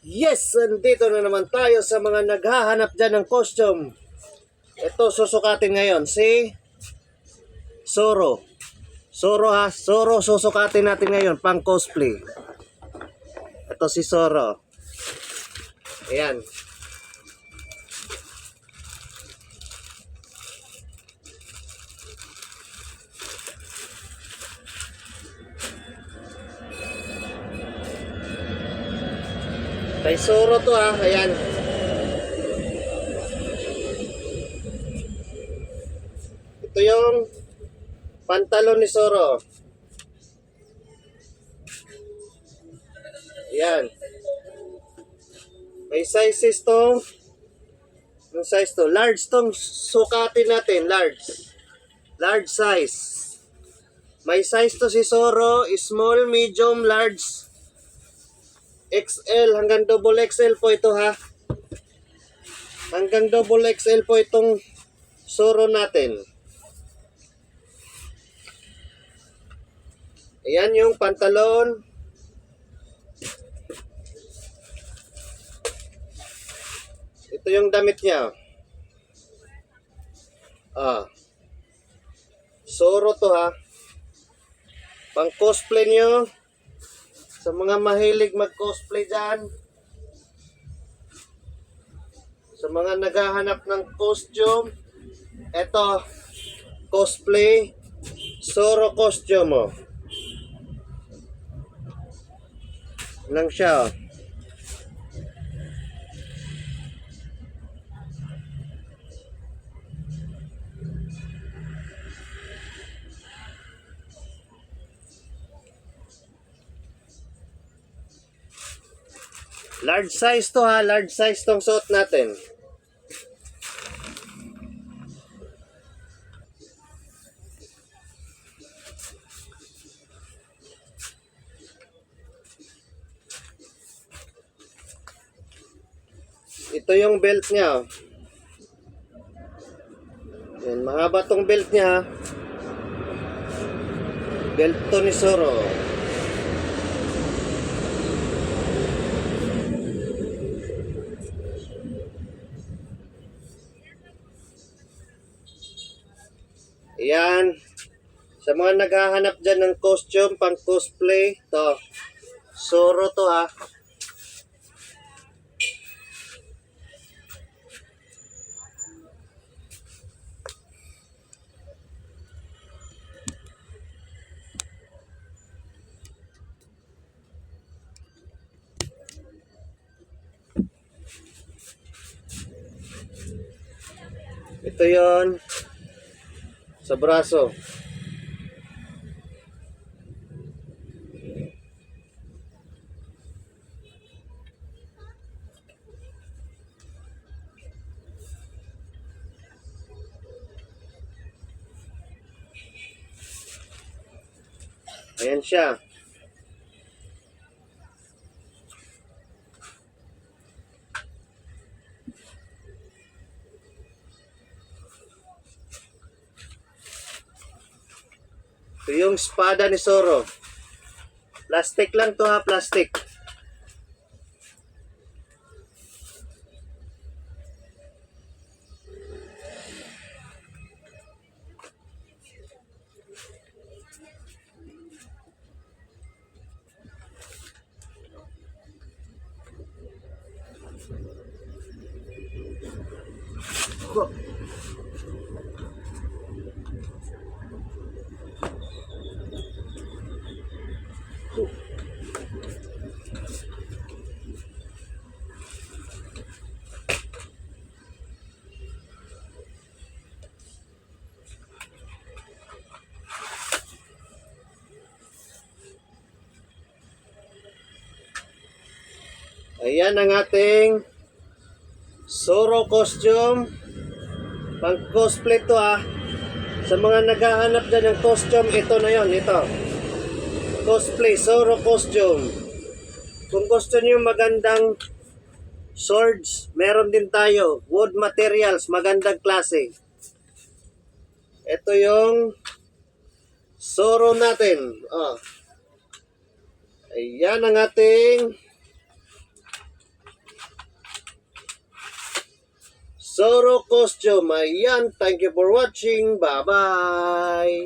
Yes, nandito na naman tayo sa mga naghahanap dyan ng costume. Ito, susukatin ngayon si Zoro. Zoro susukatin natin ngayon pang cosplay. Ito si Zoro. Ayan. Kay Zoro to ha, ayan. Ito yung pantalon ni Zoro. Ayan. May sizes to. Yung size to. Large tong sukatin natin. Large size. May size to si Zoro. Small, medium, large. XL hanggang double XL po ito ha. Hanggang double XL po itong Zoro natin. Ayan yung pantalon. Ito yung damit niya. Zoro to ha. Pang cosplay nyo. Sa mga mahilig mag-cosplay dyan. Sa mga naghahanap ng costume. Ito. Cosplay. Zoro costume mo. Lang siya. Large size to ha. Large size tong suot natin. Ito yung belt niya. Yan, mahaba tong belt niya. Belt to ni Zoro. Ayan. Sa mga naghahanap dyan ng costume pang cosplay, to Zoro to ha. Ito yon sa braso. Ayan siya. Ito yung espada ni Zoro. Plastic lang to ha, plastic. Ayan ang ating Zoro costume. Pang cosplay to ha. Sa mga naghahanap dyan ng costume, ito na yon, ito. Cosplay, Zoro costume. Kung gusto niyo magandang swords, meron din tayo. Wood materials, magandang klase. Ito yung Zoro natin. Ayan ang ating Zoro costume. Ayan, thank you for watching. Bye-bye.